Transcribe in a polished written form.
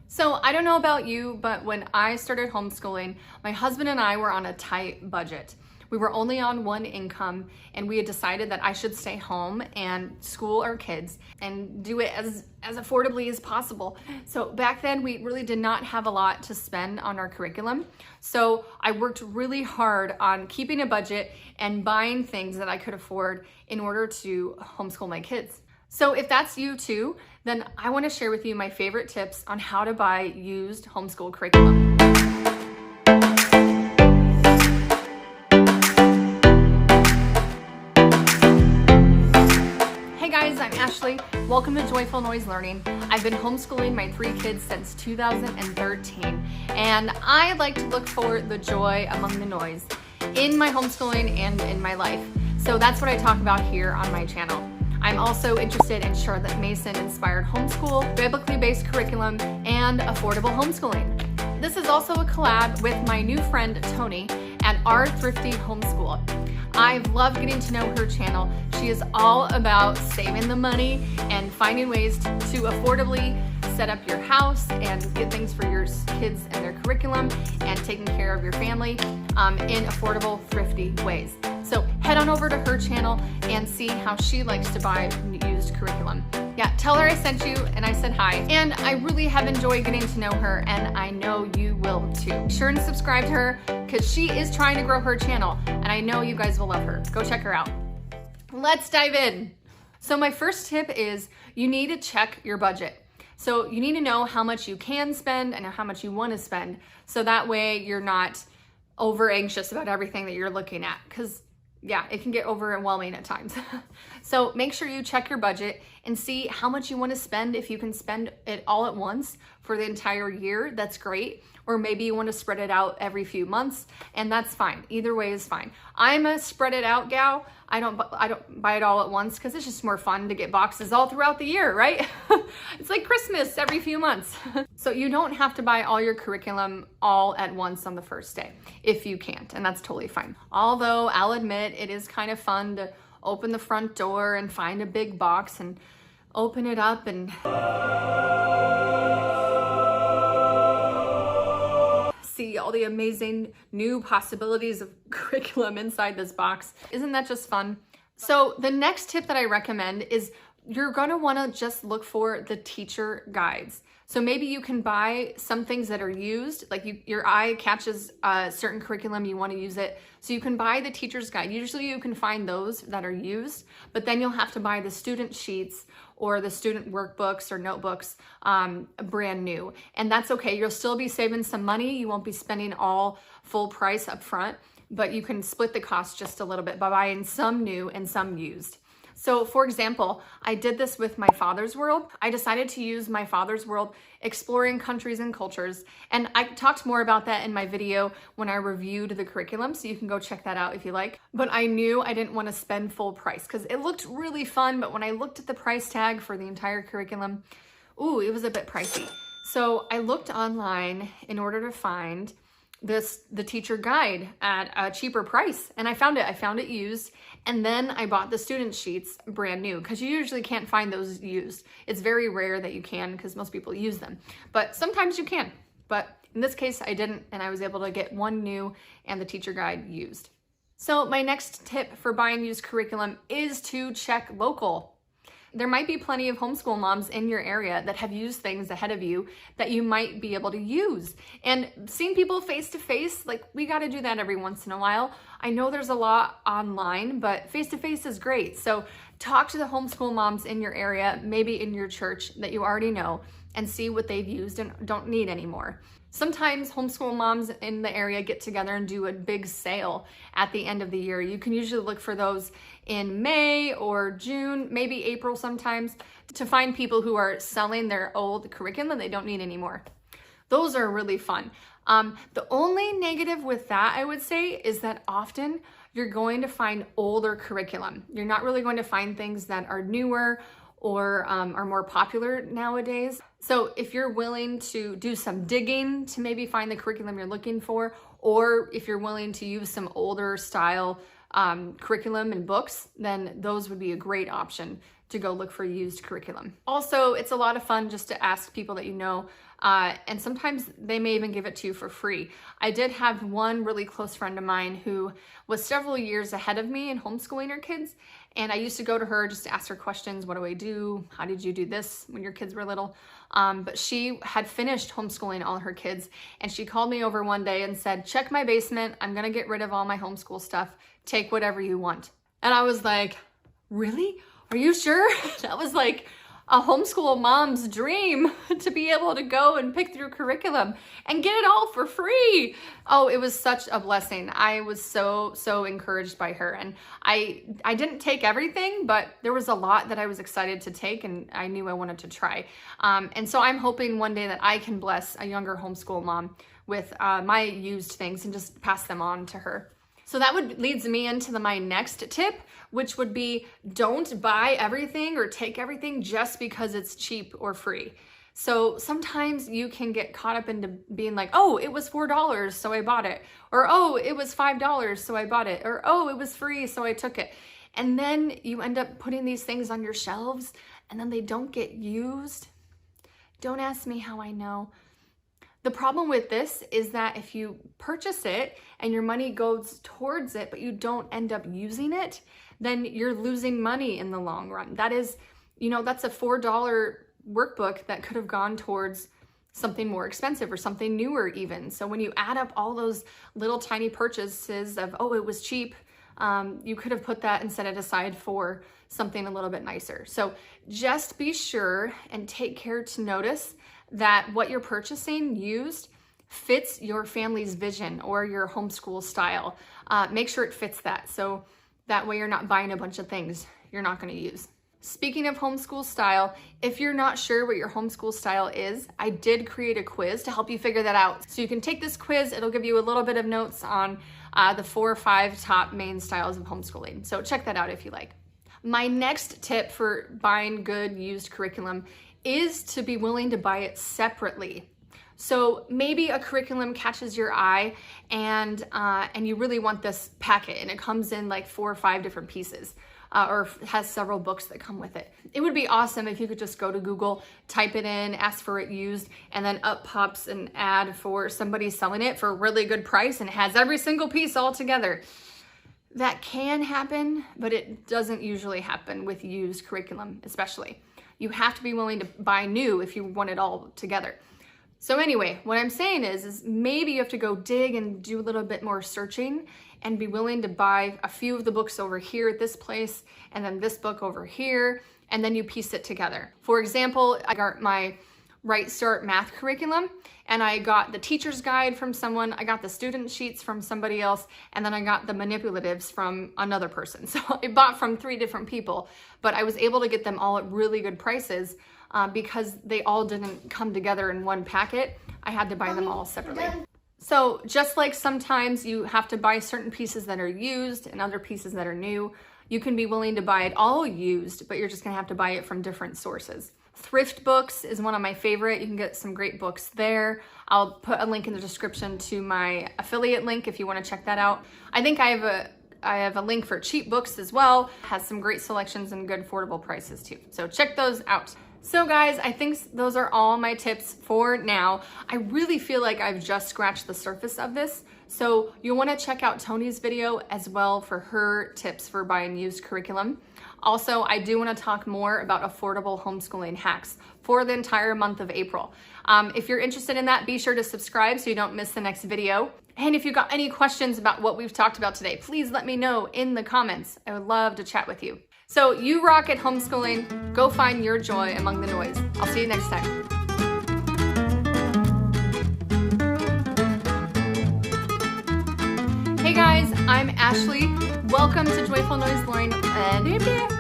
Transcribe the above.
So I don't know about you, but when I started homeschooling, my husband and I were on a tight budget. We were only on one income, and we had decided that I should stay home and school our kids and do it as affordably as possible. So back then we really did not have a lot to spend on our curriculum. So I worked really hard on keeping a budget and buying things that I could afford in order to homeschool my kids. So if that's you too, then I want to share with you my favorite tips on how to buy used homeschool curriculum. Hey guys, I'm Ashley. Welcome to Joyful Noise Learning. I've been homeschooling my 3 kids since 2013, and I like to look for the joy among the noise in my homeschooling and in my life. So that's what I talk about here on my channel. I'm also interested in Charlotte Mason-inspired homeschool, biblically based curriculum, and affordable homeschooling. This is also a collab with my new friend Tony at Our Thrifty Homeschool. I've loved getting to know her channel. She is all about saving the money and finding ways to affordably set up your house and get things for your kids and their curriculum and taking care of your family in affordable, thrifty ways. So head on over to her channel and see how she likes to buy used curriculum. Yeah, tell her I sent you and I said hi. And I really have enjoyed getting to know her, and I know you will too. Be sure and subscribe to her because she is trying to grow her channel, and I know you guys will love her. Go check her out. Let's dive in. So my first tip is you need to check your budget. So you need to know how much you can spend and how much you want to spend. So that way you're not over anxious about everything that you're looking at, because yeah, it can get overwhelming at times. So make sure you check your budget and see how much you want to spend. If you can spend it all at once for the entire year, that's great. Or maybe you want to spread it out every few months, and that's fine. Either way is fine. I'm a spread it out gal. I don't buy it all at once because it's just more fun to get boxes all throughout the year, right? It's like Christmas every few months. So you don't have to buy all your curriculum all at once on the first day if you can't, and that's totally fine. Although I'll admit it is kind of fun to open the front door and find a big box and open it up and see all the amazing new possibilities of curriculum inside this box. Isn't that just fun? So the next tip that I recommend is you're going to want to just look for the teacher guides. So maybe you can buy some things that are used, like your eye catches a certain curriculum, you want to use it. So you can buy the teacher's guide. Usually you can find those that are used, but then you'll have to buy the student sheets or the student workbooks or notebooks brand new. And that's okay. You'll still be saving some money. You won't be spending all full price up front, but you can split the cost just a little bit by buying some new and some used. So for example, I did this with My Father's World. I decided to use My Father's World, Exploring Countries and Cultures. And I talked more about that in my video when I reviewed the curriculum, so you can go check that out if you like. But I knew I didn't want to spend full price because it looked really fun, but when I looked at the price tag for the entire curriculum, ooh, it was a bit pricey. So I looked online in order to find the teacher guide at a cheaper price, and I found it used, and then I bought the student sheets brand new because you usually can't find those used. It's very rare that you can because most people use them, but sometimes you can. But in this case I didn't, and I was able to get one new and the teacher guide used. So my next tip for buying used curriculum is to check local. There might be plenty of homeschool moms in your area that have used things ahead of you that you might be able to use. And seeing people face to face, like, we got to do that every once in a while. I know there's a lot online, but face to face is great. So talk to the homeschool moms in your area, maybe in your church that you already know, and see what they've used and don't need anymore. Sometimes homeschool moms in the area get together and do a big sale at the end of the year. You can usually look for those in May or June, maybe April sometimes, to find people who are selling their old curriculum they don't need anymore. Those are really fun. The only negative with that, I would say, is that often you're going to find older curriculum. You're not really going to find things that are newer or are more popular nowadays. So if you're willing to do some digging to maybe find the curriculum you're looking for, or if you're willing to use some older style curriculum and books, then those would be a great option to go look for used curriculum. Also, it's a lot of fun just to ask people that you know, and sometimes they may even give it to you for free. I did have one really close friend of mine who was several years ahead of me in homeschooling her kids, and I used to go to her just to ask her questions. What do I do? How did you do this when your kids were little? But she had finished homeschooling all her kids, and she called me over one day and said, check my basement. I'm gonna get rid of all my homeschool stuff. Take whatever you want. And I was like, really? Are you sure? That was like a homeschool mom's dream, to be able to go and pick through curriculum and get it all for free. Oh, it was such a blessing. I was so encouraged by her. And I didn't take everything, but there was a lot that I was excited to take, and I knew I wanted to try. And so I'm hoping one day that I can bless a younger homeschool mom with my used things and just pass them on to her. So that leads me into my next tip, which would be, don't buy everything or take everything just because it's cheap or free. So sometimes you can get caught up into being like, oh, it was $4, so I bought it. Or, oh, it was $5, so I bought it. Or, oh, it was free, so I took it. And then you end up putting these things on your shelves, and then they don't get used. Don't ask me how I know. The problem with this is that if you purchase it and your money goes towards it, but you don't end up using it, then you're losing money in the long run. That is, that's a $4 workbook that could have gone towards something more expensive or something newer even. So when you add up all those little tiny purchases of, oh, it was cheap, you could have put that and set it aside for something a little bit nicer. So just be sure and take care to notice that what you're purchasing used fits your family's vision or your homeschool style. Make sure it fits that, so that way you're not buying a bunch of things you're not going to use. Speaking of homeschool style, if you're not sure what your homeschool style is, I did create a quiz to help you figure that out. So you can take this quiz. It'll give you a little bit of notes on the 4 or 5 top main styles of homeschooling. So check that out if you like. My next tip for buying good used curriculum is to be willing to buy it separately. So maybe a curriculum catches your eye and you really want this packet, and it comes in like 4 or 5 different pieces, or has several books that come with it. It would be awesome if you could just go to Google, type it in, ask for it used, and then up pops an ad for somebody selling it for a really good price and it has every single piece all together. That can happen, but it doesn't usually happen with used curriculum, especially. You have to be willing to buy new if you want it all together. So anyway, what I'm saying is maybe you have to go dig and do a little bit more searching and be willing to buy a few of the books over here at this place and then this book over here, and then you piece it together. For example, I got my Right Start math curriculum, and I got the teacher's guide from someone, I got the student sheets from somebody else, and then I got the manipulatives from another person. So I bought from 3 different people, but I was able to get them all at really good prices because they all didn't come together in one packet. I had to buy them all separately. So just like sometimes you have to buy certain pieces that are used and other pieces that are new, you can be willing to buy it all used, but you're just gonna have to buy it from different sources. Thrift books is one of my favorite. You can get some great books there. I'll put a link in the description to my affiliate link if you want to check that out. I think I have a link for cheap books as well. It has some great selections and good affordable prices too. So check those out. So guys, I think those are all my tips for now. I really feel like I've just scratched the surface of this. So you'll want to check out Tony's video as well for her tips for buying used curriculum. Also, I do want to talk more about affordable homeschooling hacks for the entire month of April. If you're interested in that, be sure to subscribe so you don't miss the next video. And if you've got any questions about what we've talked about today, please let me know in the comments. I would love to chat with you. So you rock at homeschooling. Go find your joy among the noise. I'll see you next time. Hey guys, I'm Ashley. Welcome to Joyful Noise Learning.